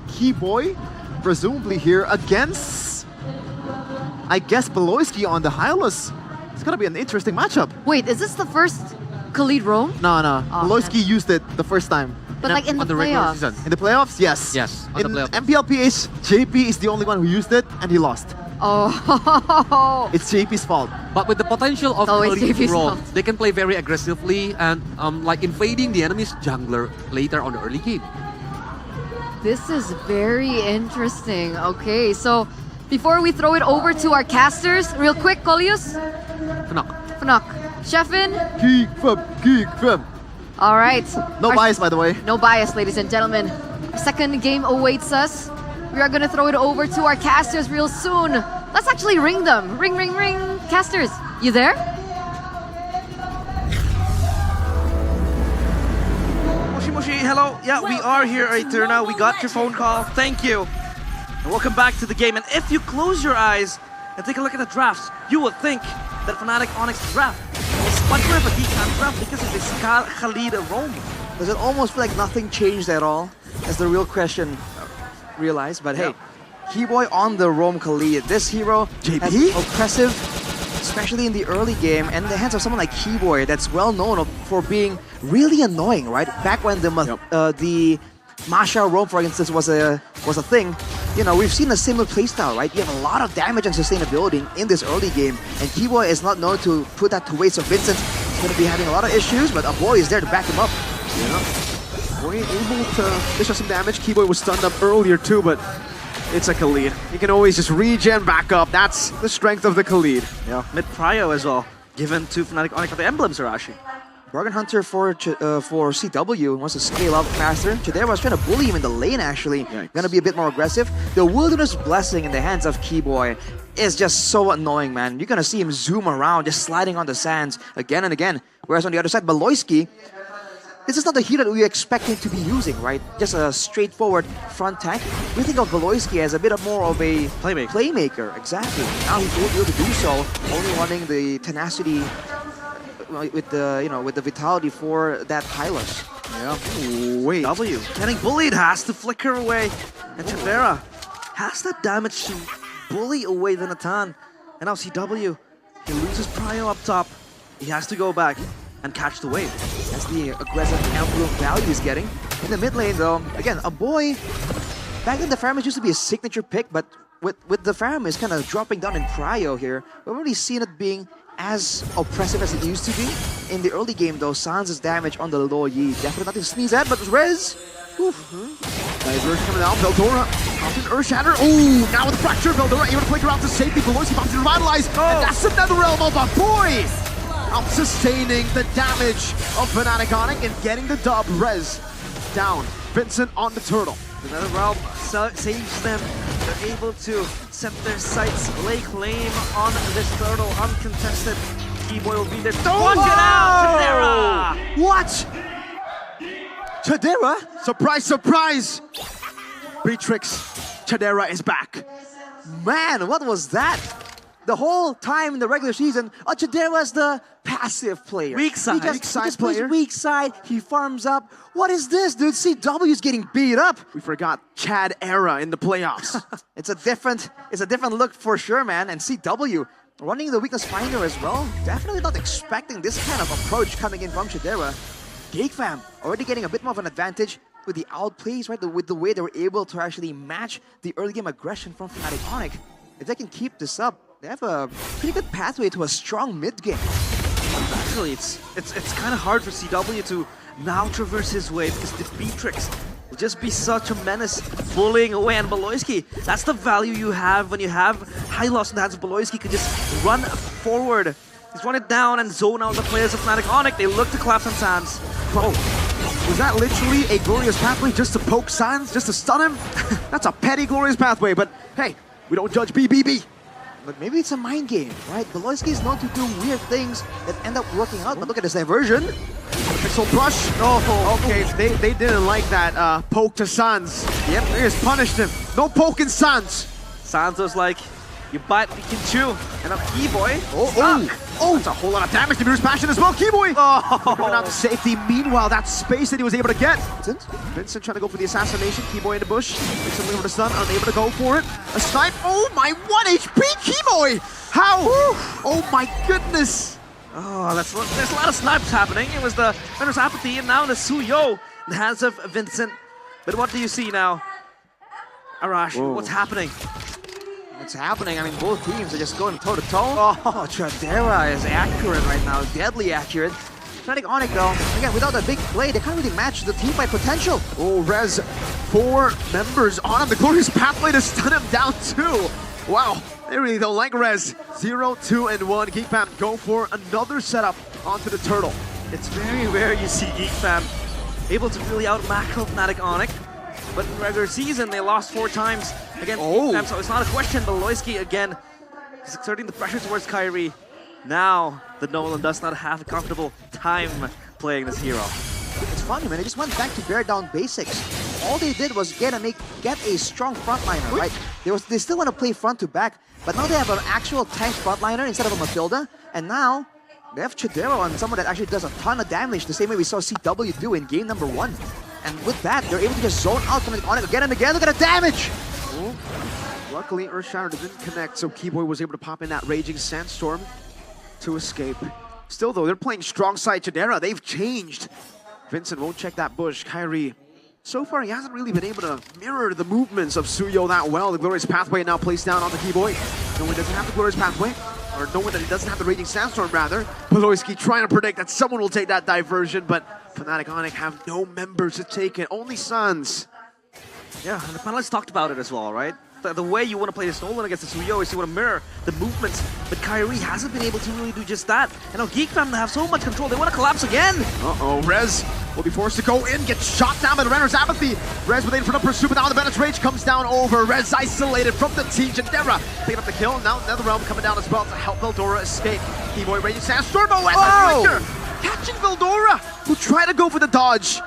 Keyboy, presumably here against, I guess, Beloyski on the Hylos. It's gonna be an interesting matchup. Wait, is this the first Khalid roam? No. Oh, Beloyski used it the first time. But like in the regular playoffs. season. In the playoffs, yes. Yes, on In the playoffs. MPL PH, JP is the only one who used it, and he lost. Oh. It's JP's fault. But with the potential of Always Khalid JP's role, fault. they can play very aggressively and like invading the enemy's jungler later on the early game. This is very interesting. Okay, so before we throw it over to our casters, real quick, Colius, FNOC, Chefin. Geek fam. All right. No bias, by the way. No bias, ladies and gentlemen. Second game awaits us. We are gonna throw it over to our casters real soon. Let's actually ring them. Ring, ring, ring. Casters, you there? Moshi, hello. Yeah, we are here right there now. We got your phone call. Thank you. And welcome back to the game. And if you close your eyes and take a look at the drafts, you will think that Fnatic Onyx draft is much more of a Geek draft because of this Khalid roam. Does it almost feel like nothing changed at all? That's the real question, realize. But hey, Keyboy on the roam Khalid. This hero has oppressive, especially in the early game, and in the hands of someone like Keyboy that's well known for being really annoying, right? Back when the Masha roam, for instance, was a thing, you know, we've seen a similar playstyle, right? You have a lot of damage and sustainability in this early game, and Keyboy is not known to put that to waste. So Vincent is going to be having a lot of issues, but a boy is there to back him up. Boy able to dish out some damage. Keyboy was stunned up earlier too, but it's a Khalid. You can always just regen back up. That's the strength of the Khalid. Yeah, mid prio as well, given to Fnatic Onyx. The emblems are actually. Bargain Hunter for CW wants to scale up faster. Chidera was trying to bully him in the lane, actually. Gonna be a bit more aggressive. The Wilderness Blessing in the hands of Keyboy is just so annoying, man. You're gonna see him zoom around, just sliding on the sands again and again. Whereas on the other side, Beloyski, this is not the hero that we expect him to be using, right? Just a straightforward front tank. We think of Beloyski as a bit more of a playmaker. Exactly. Now he's able to do so, only running the tenacity with the vitality for that Hylos. Yeah. Wait. W getting bullied, has to flicker away, and Chidera has that damage to bully away the Natan. And now CW, he loses prio up top. He has to go back and catch the wave. That's the aggressive emblem value he's getting. In the mid lane though, again, a boy, back then the Faramis used to be a signature pick, but with the Faramis kind of dropping down in prio here, we've already seen it being as oppressive as it used to be. In the early game though, Sans' damage on the low Yi, definitely nothing to sneeze at, but Rez, Diversion coming out, Veldora, Mountain Earthshatter. Ooh, now with the fracture, Veldora able to flicker out to safety. Beloyski bounces to revitalize, and that's another realm of a boy! Out sustaining the damage of Fnatic Onyx and getting the dub. Rez down. Vincent on the turtle. Another realm saves them. They're able to set their sights, lay claim on this turtle, uncontested. Keyboy will be there. Watch it out, Chidera! What? Chidera? Surprise, surprise! Beatrix, Chidera is back. man, what was that? The whole time in the regular season, Chidera was the passive player. Weak side. He just plays weak side, he farms up. What is this, dude? CW is getting beat up. We forgot Chad era in the playoffs. It's a different look for sure, man. And CW running the weakness finder as well. Definitely not expecting this kind of approach coming in from Chidera. GEEK fam already getting a bit more of an advantage with the outplays, right? With the way they were able to actually match the early game aggression from Fnatic Onyx. If they can keep this up, they have a pretty good pathway to a strong mid game. Actually, it's kind of hard for CW to now traverse his way because the Beatrix will just be such a menace, bullying away. And Beloyski, that's the value you have when you have high loss in the hands of Beloyski. Could just run forward, just run it down and zone out the players of Fnatic Onyx. They look to collapse on Sans. Oh, was that literally a glorious pathway just to poke Sans, just to stun him? That's a petty glorious pathway, but hey, we don't judge BBB. But maybe it's a mind game, right? Beloyski is known to do weird things that end up working out. But look at this diversion. Pixel brush. Oh, okay. They didn't like that poke to Sans. Yep, they just punished him. No poking Sans. Sans was like, You bite, you can chew. And now Keyboy. Oh, it's a whole lot of damage to Mirror's Passion as well. Keyboy coming out to safety. Meanwhile, that space that he was able to get. Vincent trying to go for the assassination. Keyboy in the bush. Vincent looking for the stun, unable to go for it. A snipe. Oh my, 1 HP Keyboy! How? Oh my goodness! Oh, there's a lot of snipes happening. It was the Runner's Apathy, and now the Suyo in the hands of Vincent. But what do you see now? Arash, what's happening? What's happening? I mean, both teams are just going toe-to-toe. Oh, Chadera is accurate right now, deadly accurate. Fnatic Onyx though, again, without a big play, they can't really match the team fight potential. Oh, Rez, 4 members on him. The Glorious Pathway to stun him down too. Wow, they really don't like Rez. 0, 2, and 1. Geek Fam go for another setup onto the turtle. It's very rare you see Geek Fam able to really out-macro Fnatic Onyx. But in regular season, they lost 4 times against Geek Fam, so it's not a question. But Loisky again is exerting the pressure towards Kyrie. Now, the Nolan does not have a comfortable time playing this hero. It's funny, man. They just went back to bare down basics. All they did was get a strong frontliner, right? They still want to play front to back, but now they have an actual tank frontliner instead of a Matilda, and now they have Chidera on someone that actually does a ton of damage, the same way we saw CW do in game number 1. And with that, they're able to just zone out from Onyx again and again. Look at the damage! Luckily, Earthshatter didn't connect, so Keyboy was able to pop in that Raging Sandstorm to escape. Still though, they're playing strong side Chidera. They've changed. Vincent won't check that bush. Kyrie, so far he hasn't really been able to mirror the movements of Suyo that well. The Glorious Pathway now placed down on the Keyboy. No one doesn't have the Glorious Pathway, or knowing that he doesn't have the Raging Sandstorm rather. Poloisky trying to predict that someone will take that diversion, but Fnatic Onyx have no members to take it, only Suns. Yeah, and the panelists talked about it as well, right? The way you want to play this Nolan against the Suyo is you want to mirror the movements, but Kyrie hasn't been able to really do just that. And now Geek Fam have so much control, they want to collapse again! Uh-oh, Rez will be forced to go in, get shot down by the Renner's Apathy. Rez with a front pursuit, but now the Bennett's Rage comes down over. Rez isolated from the team. Jadera picking up the kill. Now NetherRealm coming down as well to help Veldora escape. Keyboy Raging Sandstorm, and the Flicker catching Veldora, who tried to go for the dodge.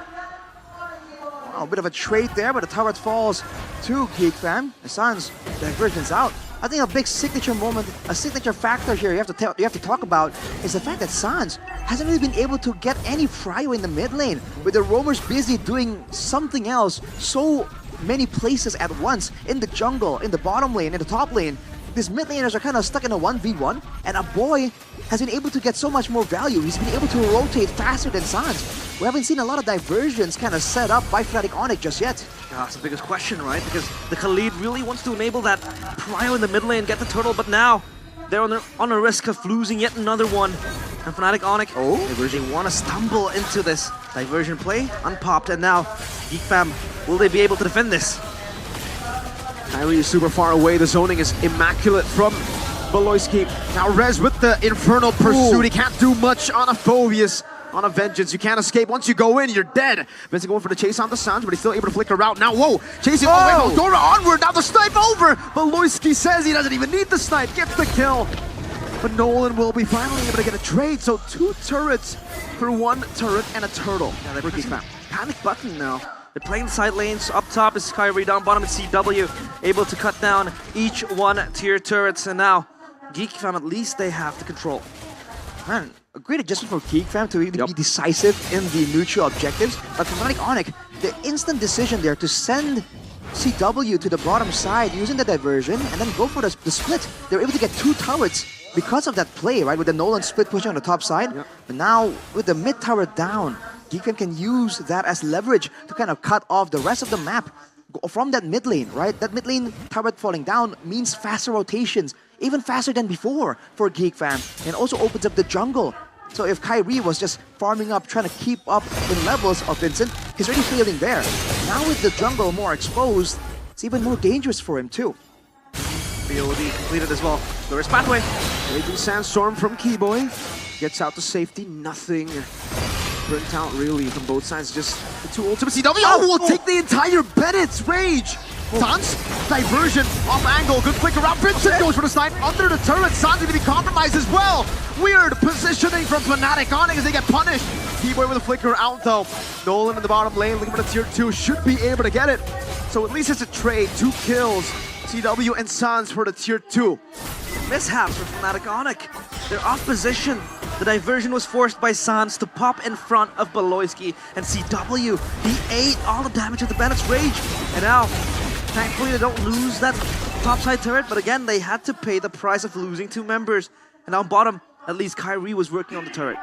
A bit of a trade there, but the tower falls to Geek Fam. The Suns divergence out. I think a big signature moment, a signature factor here you have to talk about is the fact that Suns hasn't really been able to get any prio in the mid lane, with the roamers busy doing something else so many places at once, in the jungle, in the bottom lane, in the top lane. These mid laners are kind of stuck in a 1v1, and a boy has been able to get so much more value. He's been able to rotate faster than Suns. We haven't seen a lot of diversions kind of set up by Fnatic Onyx just yet. Yeah, that's the biggest question, right? Because the Khalid really wants to enable that prio in the mid lane, get the turtle, but now they're on a risk of losing yet another one. And Fnatic Onyx, they want to stumble into this diversion play, unpopped, and now Geek Fam, will they be able to defend this? Kyrie is super far away. The zoning is immaculate from Voloisky. Now Rez with the Infernal Pursuit. He can't do much on a Phobius. On a Vengeance, you can't escape. Once you go in, you're dead. Vincent going for the chase on the Suns, but he's still able to flicker out. Now, chasing all the way, Veldora onward. Now the snipe over. Voloisky says he doesn't even need the snipe. Gets the kill. But Nolan will be finally able to get a trade. So 2 turrets for 1 turret and a turtle. Yeah, they're pressing panic button now. They're playing side lanes. Up top is Kyrie, down bottom is CW. Able to cut down each 1 tier turrets. And now, Geek Fam, at least they have the control. Man, a great adjustment for Geek Fam to really be decisive in the neutral objectives. But for Fnatic Onyx, the instant decision there to send CW to the bottom side using the diversion and then go for the split. They were able to get 2 turrets because of that play, right? With the Nolan split pushing on the top side. But now, with the mid tower down, Geek Fam can use that as leverage to kind of cut off the rest of the map from that mid lane, right? That mid lane turret falling down means faster rotations, even faster than before for Geek Fam, and also opens up the jungle. So if Kyrie was just farming up, trying to keep up in levels of Vincent, he's already failing there. Now with the jungle more exposed, it's even more dangerous for him too. BOD completed as well. Glorious Pathway. Raging Sandstorm from Keyboy. Gets out to safety, nothing. Burnt out really from both sides, just the 2 ultimate CW. Will take the entire Bennett's Rage! Sans, diversion, off angle, good flicker out. Vincent goes for the snipe under the turret. Sans going to be compromised as well. Weird positioning from Fnatic Onyx as they get punished. Keyboy with a flicker out though. Nolan in the bottom lane, looking for the tier 2, should be able to get it. So at least it's a trade, 2 kills CW and Sans for the tier 2. Mishaps for Fnatic Onyx. They're off position. The diversion was forced by Sans to pop in front of Baloyski, and CW, he ate all the damage of the Bennett's Rage. And now, thankfully they don't lose that topside turret, but again, they had to pay the price of losing 2 members. And on bottom, at least Kyrie was working on the turret.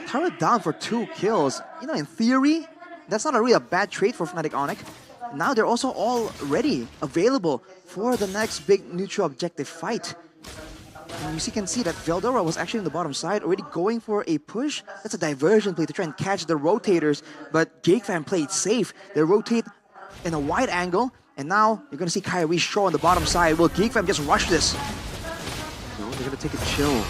Turret down for 2 kills. You know, in theory, that's not a really bad trade for Fnatic Onyx. Now they're also already available for the next big neutral objective fight. And you can see that Veldora was actually on the bottom side, already going for a push. That's a diversion play to try and catch the rotators, but GEEK fam played safe. They rotate in a wide angle, and now you're going to see Kyrie show on the bottom side. Will GEEK fam just rush this? No, they're going to take a chill.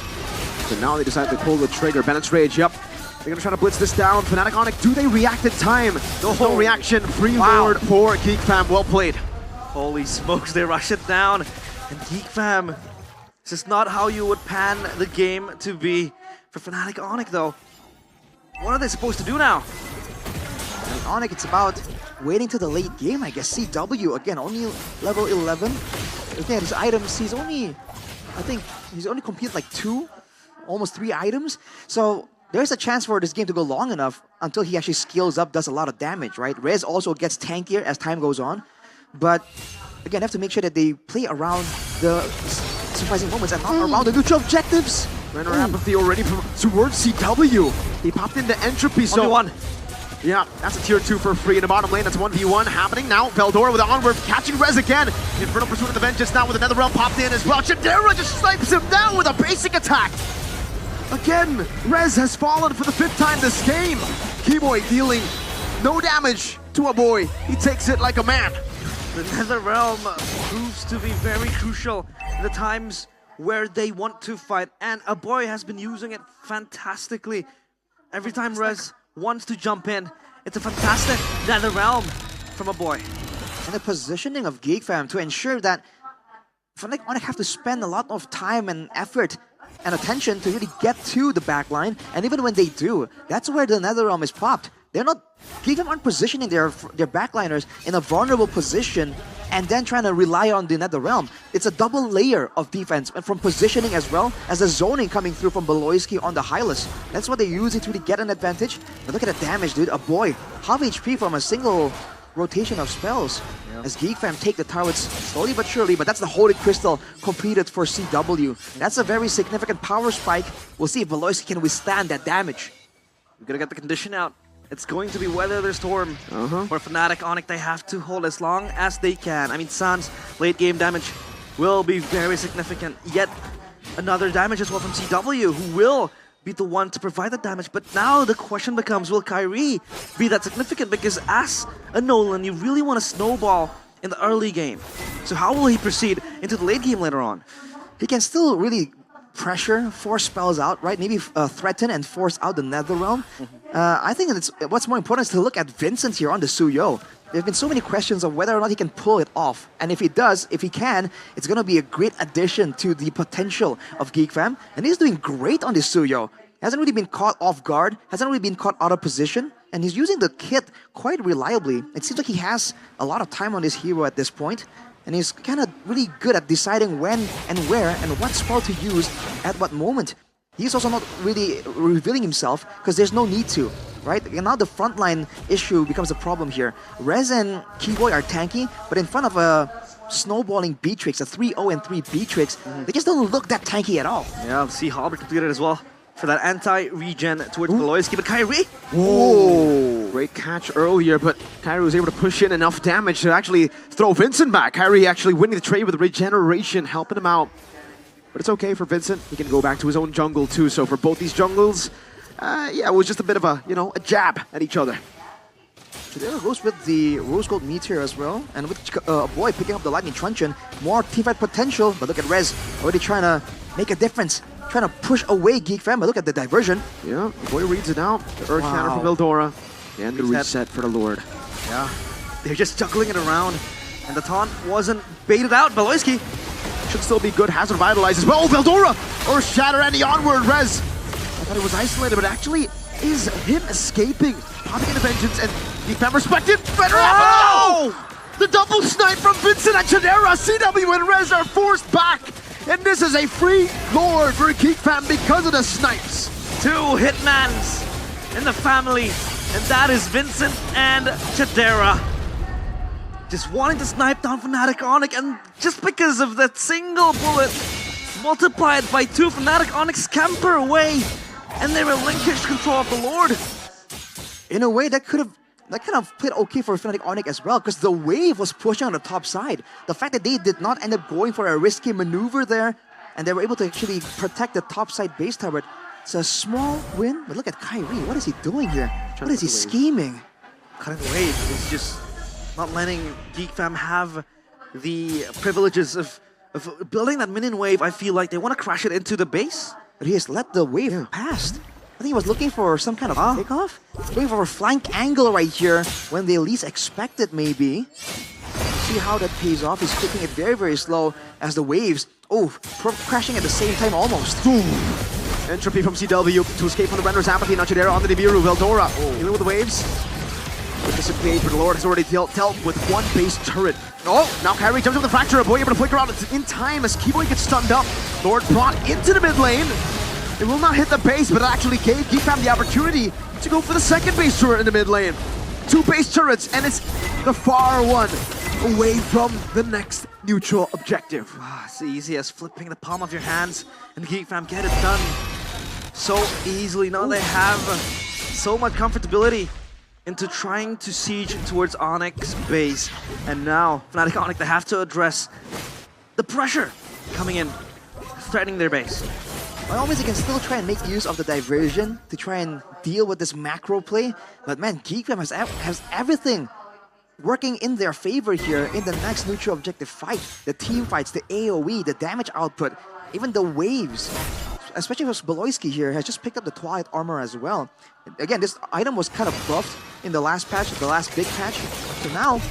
So now they decide to pull the trigger. Bennett's Rage, yep. They're going to try to blitz this down. Fnatic Onyx, do they react in time? No reaction. Free Lord for GEEK fam. Well played. Holy smokes, they rush it down. And GEEK fam, this is not how you would pan the game to be for Fnatic Onyx though. What are they supposed to do now? And Onyx, it's about waiting to the late game, I guess. CW, again, only level 11. Again, his items, I think he's only completed like 2, almost 3 items. So there's a chance for this game to go long enough until he actually scales up, does a lot of damage, right? Rez also gets tankier as time goes on. But again, have to make sure that they play around the surprising moments and not around the neutral objectives. Renner Apathy already towards CW. He popped into Entropy, so... 1v1. Yeah, that's a tier 2 for free in the bottom lane. That's 1v1 happening now. Veldora with the onward, catching Rez again. Infernal Pursuit of the Vengeance now with another realm popped in as well. Chidera just snipes him down with a basic attack. Again, Rez has fallen for the 5th time this game. Keyboy dealing no damage to a boy. He takes it like a man. The Nether Realm proves to be very crucial in the times where they want to fight, and a boy has been using it fantastically. Every time Rez wants to jump in, it's a fantastic Nether Realm from a boy. And the positioning of GEEK fam to ensure that Fnatic Onyx have to spend a lot of time and effort and attention to really get to the backline, and even when they do, that's where the Nether Realm is popped. They're not, GEEK fam aren't positioning their backliners in a vulnerable position and then trying to rely on the Nether Realm. It's a double layer of defense, and from positioning as well as the zoning coming through from Baloyski on the Hylas. That's what they're using to really get an advantage. But look at the damage, dude. A boy, half HP from a single rotation of spells. As GEEK fam take the towers slowly but surely, but that's the Holy Crystal completed for CW. That's a very significant power spike. We'll see if Baloyski can withstand that damage. We're gonna get the condition out. It's going to be Weather the Storm for Fnatic Onyx. They have to hold as long as they can. I mean, Sans late game damage will be very significant. Yet another damage as well from CW, who will be the one to provide the damage. But now the question becomes, will Kyrie be that significant? Because as a Nolan, you really want to snowball in the early game. So how will he proceed into the late game later on? He can still really pressure, force spells out, right? Maybe threaten and force out the Nether Realm. I think what's more important is to look at Vincent here on the Suyo. There have been so many questions of whether or not he can pull it off. And if he does, if he can, it's going to be a great addition to the potential of GEEK fam. And he's doing great on the Suyo. Hasn't really been caught off guard, hasn't really been caught out of position, and he's using the kit quite reliably. It seems like he has a lot of time on his hero at this point. And he's kind of really good at deciding when and where and what spell to use at what moment. He's also not really revealing himself because there's no need to, right? And now the frontline issue becomes a problem here. Rez and Keyboy are tanky, but in front of a snowballing Beatrix, a 3-0 and 3 Beatrix, they just don't look that tanky at all. Yeah, see Halbert completed as well for that anti-regen towards Baloyski, but Kyrie! Whoa! Great catch earlier, but Kyrie was able to push in enough damage to actually throw Vincent back. Kyrie actually winning the trade with regeneration, helping him out. But it's okay for Vincent. He can go back to his own jungle too. So for both these jungles, yeah, it was just a bit of a, a jab at each other. There goes with the Rose Gold Meteor as well, and with Boy picking up the Lightning Truncheon, more teamfight potential. But look at Rez already trying to make a difference, trying to push away GEEK fam. But look at the diversion. Yeah, Boy reads it out. The Earth Shatter from Veldora, and the reset for the Lord. Yeah, they're just juggling it around, and the taunt wasn't baited out. Baloyski should still be good. Has revitalized as well. Oh, Veldora! Earth Shatter and the onward Rez. I thought it was isolated, but actually is him escaping, popping into Vengeance, and GEEK fam respected. Better The double snipe from Vincent and Chidera. CW and Rez are forced back. And this is a free Lord for GEEK fam because of the snipes. 2 hitmans in the family, and that is Vincent and Chidera. Just wanting to snipe down Fnatic Onyx, and just because of that single bullet, multiplied by 2, Fnatic Onyx scamper away, and they relinquish control of the Lord. In a way, that kind of played okay for Fnatic Onyx as well, because the wave was pushing on the top side. The fact that they did not end up going for a risky maneuver there, and they were able to actually protect the top side base turret. It's a small win, but look at Kyrie. What is he doing here? What is he scheming? Cutting the wave is just not letting GEEK fam have the privileges of building that minion wave. I feel like they want to crash it into the base. But he has let the wave past. I think he was looking for some kind of takeoff. Looking for a flank angle right here when they least expect it, maybe. See how that pays off. He's taking it very, very slow as the waves, crashing at the same time almost. Entropy from CW to escape from the Render's apathy. Now Chidera on the Nibiru. Veldora dealing with the waves. Dissipate, but the Lord has already dealt with 1 base turret. Oh, now Kyrie jumps over the Fracture. Boy able to flicker out in time as Keyboy gets stunned up. Lord brought into the mid lane. It will not hit the base, but it actually gave GEEK fam the opportunity to go for the 2nd base turret in the mid lane. 2 base turrets, and it's the far one away from the next neutral objective. It's easy as flipping the palm of your hands, and GEEK fam get it done so easily. Now they have so much comfortability into trying to siege towards Onyx base. And now, Fnatic Onyx, they have to address the pressure coming in, threatening their base. By all means, they can still try and make use of the diversion to try and deal with this macro play. But man, GEEK fam has everything working in their favor here in the next neutral objective fight. The team fights, the AoE, the damage output, even the waves. Especially with Beloyski here, has just picked up the Twilight Armor as well. Again, this item was kind of buffed in the last patch, the last big patch. So now,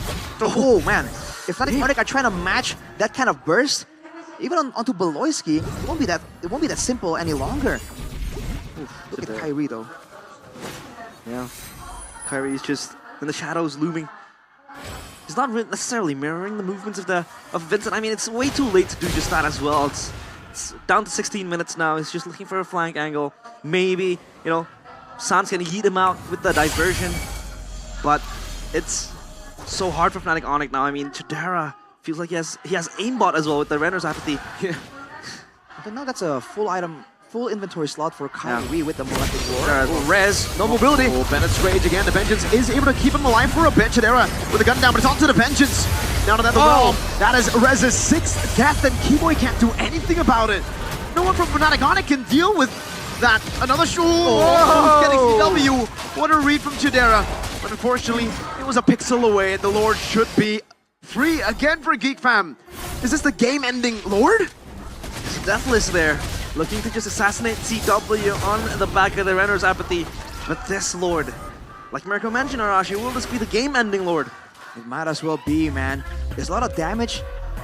oh man, if Fnatic Onyx are trying to match that kind of burst, even onto Beloyski, it won't be that simple any longer. Look at Kyrie though. Yeah, Kyrie's just in the shadows looming. He's not necessarily mirroring the movements of Vincent. I mean, it's way too late to do just that as well. It's down to 16 minutes now. He's just looking for a flank angle. Maybe, you know, San's gonna yeet him out with the diversion. But it's so hard for Fnatic Onyx now. I mean, Chidera feels like he has aimbot as well with the Renner's apathy. Yeah. But now that's a full inventory slot for Kyrie with the molecular war. Rez, no mobility. Bennett's rage again. The Vengeance is able to keep him alive for a bit. Chidera with the gun down, but it's onto the Vengeance. Now to that realm. That is Rez's 6th death, and Keyboy can't do anything about it. No one from Fnatic Onyx can deal with that. Another getting CW. What a read from Chidera. But unfortunately, it was a pixel away, and the Lord should be free again for GEEK fam. Is this the game-ending Lord? Deathless there, looking to just assassinate CW on the back of the Renner's apathy. But this Lord, like Mirko mentioned, Arashi, will this be the game-ending Lord? It might as well be, man. There's a lot of damage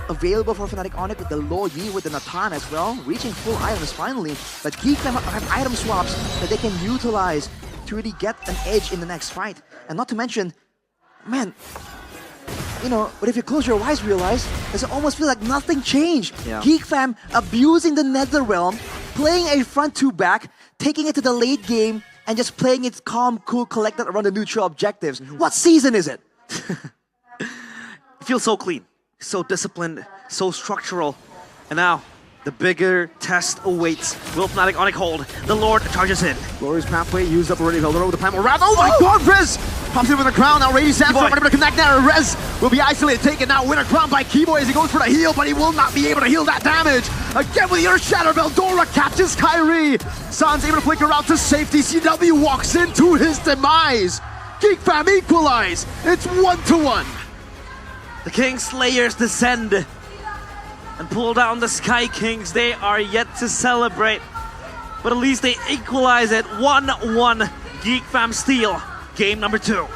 available for Fnatic Onyx with the low Yi, with the Natan as well, reaching full items finally. But GEEK have item swaps that they can utilize to really get an edge in the next fight. And not to mention, man, you know, but if you close your eyes, realize it almost feels like nothing changed. Yeah. GEEK fam abusing the Nether Realm, playing a front to back, taking it to the late game, and just playing it calm, cool, collected around the neutral objectives. What season is it? It feels so clean, so disciplined, so structural. And now, the bigger test awaits. Will Fnatic Onyx hold? The Lord charges in. Glorious pathway used up already. Veldora with the primal wrath. Oh my god, Rez! Pops in with a crown. Now Radiant Sandstorm unable to connect there. Rez will be isolated, taken now. Winner crown by Keyboy as he goes for the heal, but he will not be able to heal that damage. Again with the Earth Shatter, Veldora catches Kyrie. San's able to flicker out to safety. CW walks into his demise. GEEK fam equalize. It's 1-1. The King Slayers descend and pull down the Sky Kings. They are yet to celebrate, but at least they equalize it. 1-1. GEEK fam steal game number 2.